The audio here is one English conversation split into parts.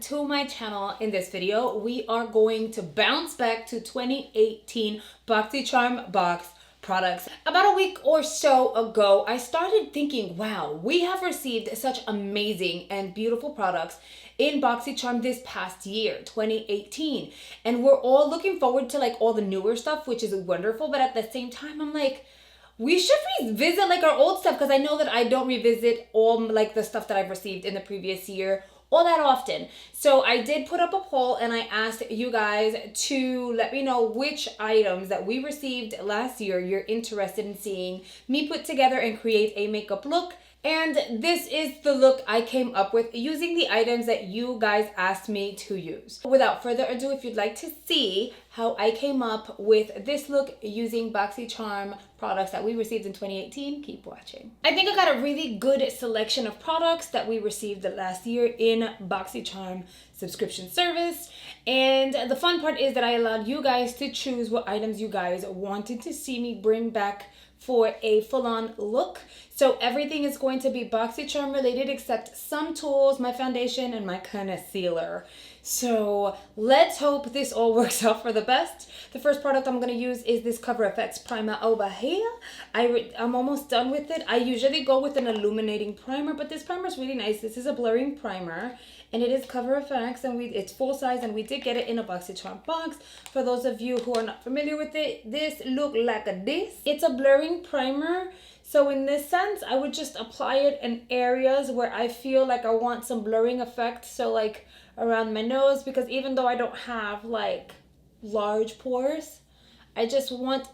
to my channel. In this video, we are going to bounce back to 2018 Boxycharm box products. About a week or so ago, I started thinking, wow, we have received such amazing and beautiful products in Boxycharm this past year, 2018. And we're all looking forward to like all the newer stuff, which is wonderful. But at the same time, I'm like, we should revisit like our old stuff, because I know that I don't revisit all like the stuff that I've received in the previous year all that often. So I did put up a poll and I asked you guys to let me know which items that we received last year you're interested in seeing me put together and create a makeup look. And this is the look I came up with using the items that you guys asked me to use. Without further ado, if you'd like to see how I came up with this look using Boxycharm products that we received in 2018, keep watching. I think I got a really good selection of products that we received last year in Boxycharm subscription service. And the fun part is that I allowed you guys to choose what items you guys wanted to see me bring back for a full-on look. So everything is going to be Boxycharm related except some tools, my foundation, and my concealer. So let's hope this all works out for the best. The first product I'm going to use is this Cover FX primer over here. I'm almost done with it. I usually go with an illuminating primer, but this primer is really nice. This is a blurring primer, and it is Cover FX, and it's full size, and we did get it in a Boxycharm box. For those of you who are not familiar with it, this look like this. It's a blurring primer. So in this sense, I would just apply it in areas where I feel like I want some blurring effect. So like around my nose, because even though I don't have like large pores, I just want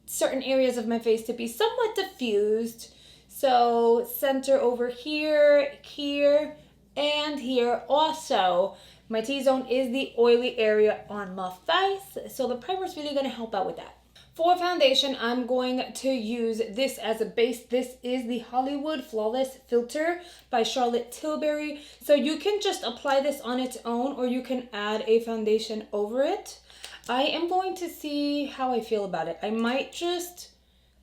certain areas of my face to be somewhat diffused. So center over here, here, and here. Also, my T-zone is the oily area on my face, so the primer is really going to help out with that. For foundation, I'm going to use this as a base. This is the Hollywood Flawless Filter by Charlotte Tilbury. So you can just apply this on its own, or you can add a foundation over it. I am going to see how I feel about it. I might just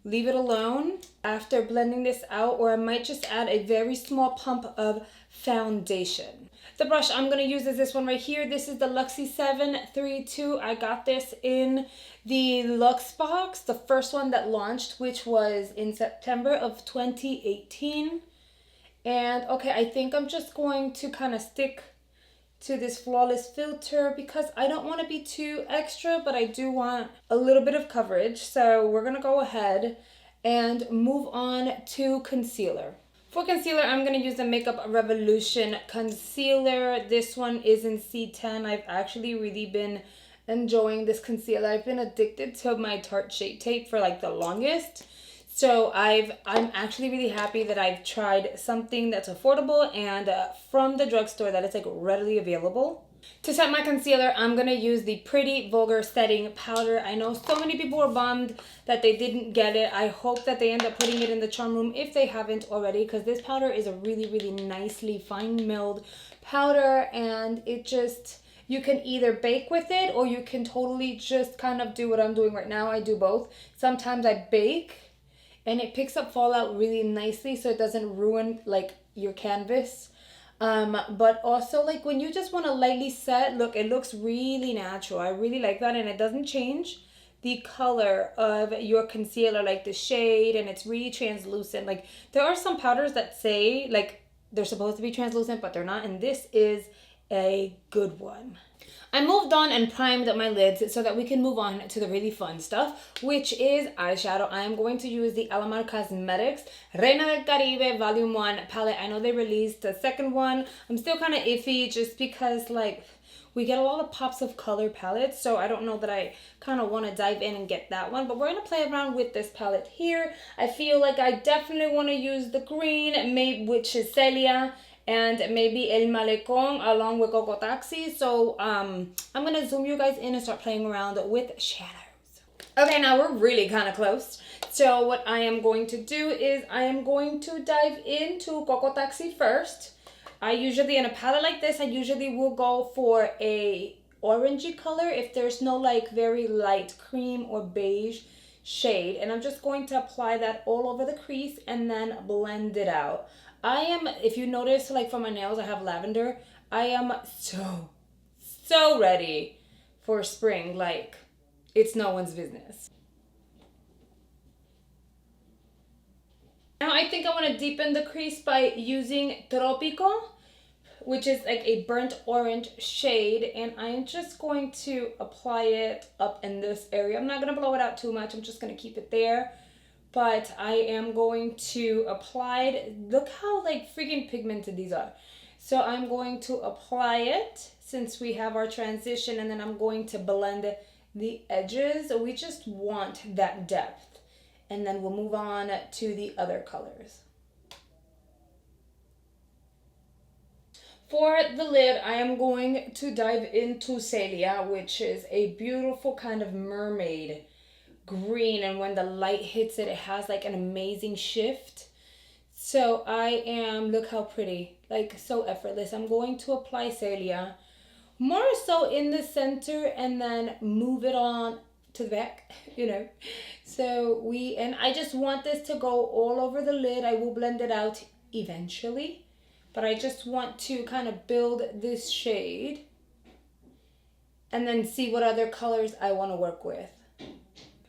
leave it alone after blending this out, or I might just add a very small pump of foundation. The brush I'm going to use is this one right here. This is the Luxie 732. I got this in the Luxe box, the first one that launched, which was in September of 2018. And okay, I think I'm just going to kind of stick to this Flawless Filter because I don't want to be too extra, but I do want a little bit of coverage. So we're going to go ahead and move on to concealer. For concealer, I'm going to use the Makeup Revolution concealer. This one is in C10. I've actually really been enjoying this concealer. I've been addicted to my Tarte Shape Tape for like the longest. So I'm actually really happy that I've tried something that's affordable and from the drugstore that is like readily available. To set my concealer, I'm going to use the Pretty Vulgar Setting Powder. I know so many people were bummed that they didn't get it. I hope that they end up putting it in the charm room if they haven't already, because this powder is a really, really nicely fine milled powder, and it just, you can either bake with it or you can totally just kind of do what I'm doing right now. I do both. Sometimes I bake and it picks up fallout really nicely so it doesn't ruin like your canvas. But also like when you just want to lightly set, look, it looks really natural. I really like that, and it doesn't change the color of your concealer, like the shade, and it's really translucent. Like there are some powders that say like they're supposed to be translucent, but they're not, and this is a good one. I moved on and primed my lids so that we can move on to the really fun stuff, which is eyeshadow. I am going to use the Alamar Cosmetics Reina del Caribe Volume 1 palette. I know they released the second one. I'm still kind of iffy just because like we get a lot of pops of color palettes, so I don't know that I kind of want to dive in and get that one, but we're going to play around with this palette here. I feel like I definitely want to use the green, maybe, which is Celia, and maybe El Malecón along with Coco Taxi. So I'm going to zoom you guys in and start playing around with shadows. Okay, now we're really kind of close. So what I am going to do is I am going to dive into Coco Taxi first. I usually, in a palette like this, I usually will go for a orangey color if there's no like very light cream or beige shade. And I'm just going to apply that all over the crease and then blend it out. I am, if you notice, like for my nails, I have lavender. I am so ready for spring, like it's no one's business. Now I think I want to deepen the crease by using Tropico, which is like a burnt orange shade, and I'm just going to apply it up in this area. I'm not going to blow it out too much. I'm just going to keep it there. But I am going to apply it. Look how like freaking pigmented these are. So I'm going to apply it since we have our transition, and then I'm going to blend the edges. We just want that depth. And then we'll move on to the other colors. For the lid, I am going to dive into Celia, which is a beautiful kind of mermaid green, and when the light hits it, it has like an amazing shift. So I am, look how pretty, like so effortless. I'm going to apply Celia more so in the center and then move it on to the back, you know. So and I just want this to go all over the lid. I will blend it out eventually, but I just want to kind of build this shade and then see what other colors I want to work with.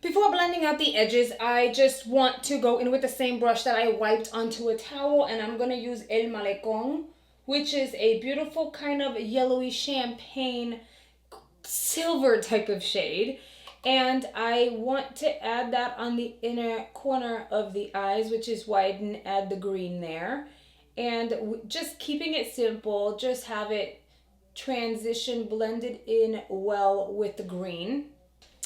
Before blending out the edges, I just want to go in with the same brush that I wiped onto a towel, and I'm going to use El Malecón, which is a beautiful kind of yellowy champagne silver type of shade. And I want to add that on the inner corner of the eyes, which is wide, and add the green there. And just keeping it simple, just have it transition blended in well with the green.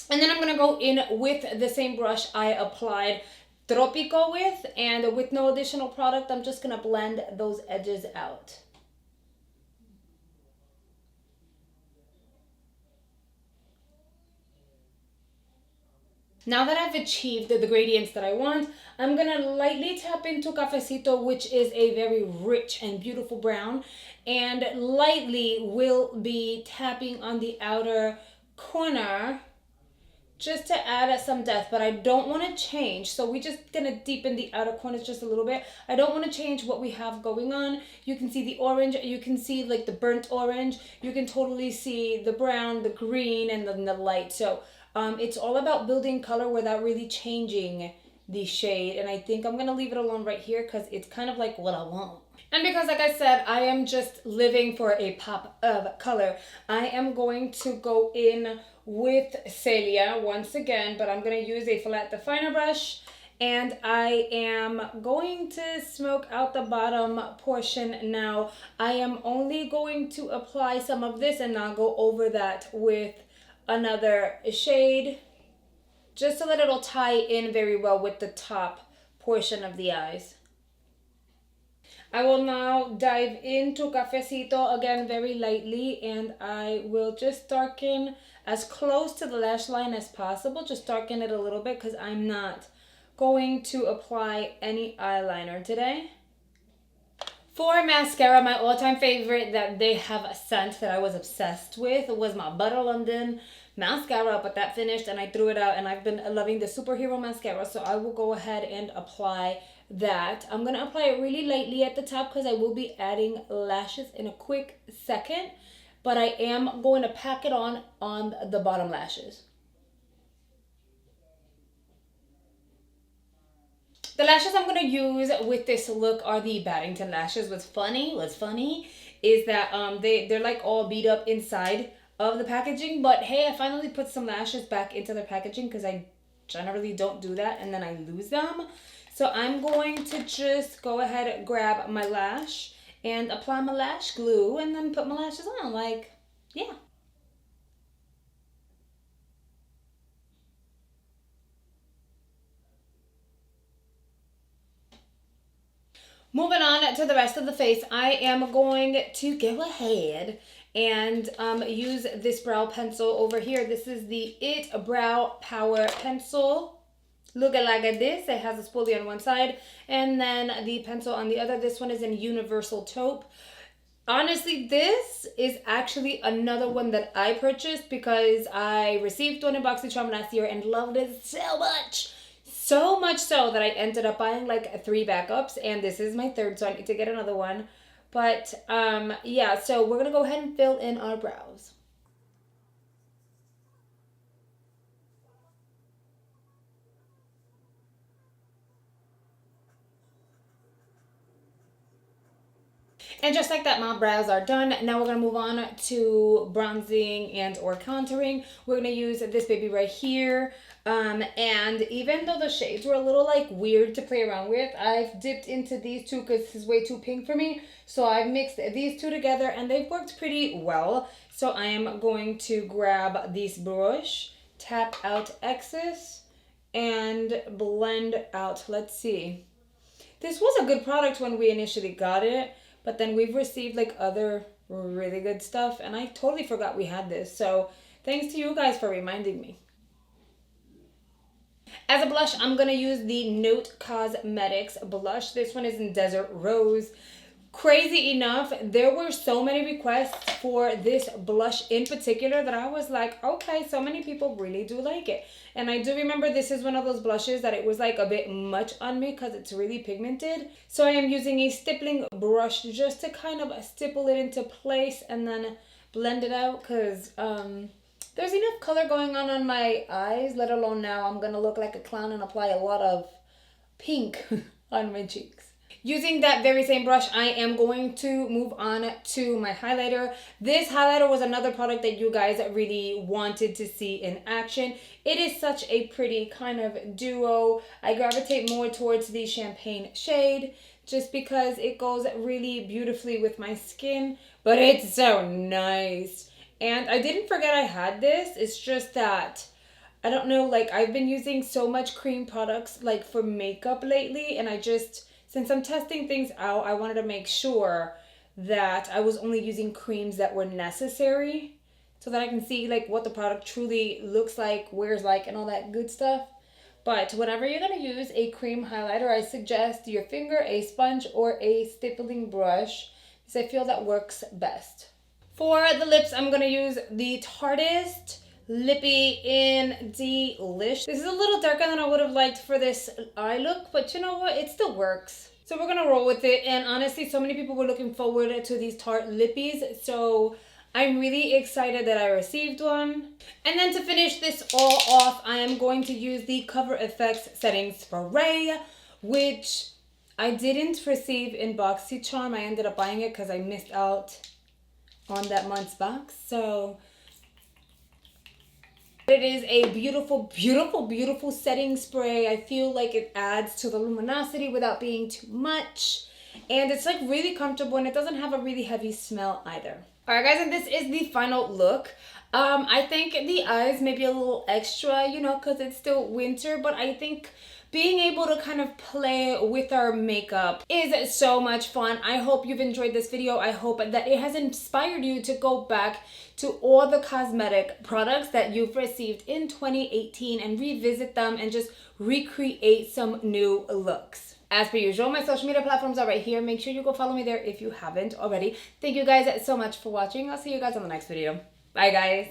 And then I'm going to go in with the same brush I applied Tropico with, and with no additional product, I'm just going to blend those edges out. Now that I've achieved the gradients that I want, I'm going to lightly tap into Cafecito, which is a very rich and beautiful brown, and lightly will be tapping on the outer corner just to add some depth, but I don't want to change. So we're just going to deepen the outer corners just a little bit. I don't want to change what we have going on. You can see the orange, you can see like the burnt orange, you can totally see the brown, the green, and then the light. So it's all about building color without really changing the shade. And I think I'm going to leave it alone right here because it's kind of like what I want. And because, like I said, I am just living for a pop of color, I am going to go in with Celia once again, but I'm going to use a flat definer brush, and I am going to smoke out the bottom portion now. I am only going to apply some of this and I'll go over that with another shade, just so that it'll tie in very well with the top portion of the eyes. I will now dive into Cafecito again very lightly, and I will just darken as close to the lash line as possible. Just darken it a little bit because I'm not going to apply any eyeliner today. For mascara, my all-time favorite that they have a scent that I was obsessed with was my Butter London mascara, but that finished and I threw it out, and I've been loving the Superhero mascara, so I will go ahead and apply that. I'm going to apply it really lightly at the top because I will be adding lashes in a quick second, but I am going to pack it on the bottom lashes. The lashes I'm going to use with this look are the Baddington lashes. What's funny is that they're like all beat up inside of the packaging, but hey, I finally put some lashes back into the packaging because I generally don't do that and then I lose them. So I'm going to just go ahead and grab my lash and apply my lash glue and then put my lashes on, like, yeah. Moving on to the rest of the face, I am going to go ahead and use this brow pencil over here. This is the IT Brow Power Pencil. Look at like this. It has a spoolie on one side and then the pencil on the other. This one is in Universal Taupe. Honestly, this is actually another one that I purchased because I received one in Boxycharm last year and loved it so much. So much so that I ended up buying like 3 backups, and this is my third, so I need to get another one. But yeah, so we're gonna go ahead and fill in our brows. And just like that, my brows are done. Now we're gonna move on to bronzing and or contouring. We're gonna use this baby right here. And even though the shades were a little like weird to play around with, I've dipped into these two because this is way too pink for me. So I've mixed these two together and they've worked pretty well. So I am going to grab this brush, tap out excess, and blend out. Let's see. This was a good product when we initially got it, but then we've received like other really good stuff and I totally forgot we had this. So thanks to you guys for reminding me. As a blush, I'm going to use the Note Cosmetics blush. This one is in Desert Rose. Crazy enough, there were so many requests for this blush in particular that I was like, okay, so many people really do like it. And I do remember this is one of those blushes that it was like a bit much on me because it's really pigmented. So I am using a stippling brush just to kind of stipple it into place and then blend it out because there's enough color going on my eyes, let alone now I'm going to look like a clown and apply a lot of pink on my cheeks. Using that very same brush, I am going to move on to my highlighter. This highlighter was another product that you guys really wanted to see in action. It is such a pretty kind of duo. I gravitate more towards the champagne shade just because it goes really beautifully with my skin, but it's so nice. And I didn't forget I had this. It's just that I don't know, like I've been using so much cream products like for makeup lately, and I just, since I'm testing things out, I wanted to make sure that I was only using creams that were necessary so that I can see like what the product truly looks like, wears like, and all that good stuff. But whenever you're going to use a cream highlighter, I suggest your finger, a sponge, or a stippling brush because I feel that works best. For the lips, I'm going to use the Tarteist Lippy in Delish. This is a little darker than I would have liked for this eye look, but you know what? It still works. So we're gonna roll with it. And honestly, so many people were looking forward to these Tarte Lippies. So I'm really excited that I received one. And then to finish this all off, I am going to use the Cover FX Setting Spray, which I didn't receive in Boxycharm. I ended up buying it because I missed out on that month's box. So it is a beautiful, beautiful, beautiful setting spray. I feel like it adds to the luminosity without being too much. And it's like really comfortable and it doesn't have a really heavy smell either. All right, guys, and this is the final look. I think the eyes may be a little extra, you know, because it's still winter, but I think being able to kind of play with our makeup is so much fun. I hope you've enjoyed this video. I hope that it has inspired you to go back to all the cosmetic products that you've received in 2018 and revisit them and just recreate some new looks. As per usual, my social media platforms are right here. Make sure you go follow me there if you haven't already. Thank you guys so much for watching. I'll see you guys on the next video. Bye, guys.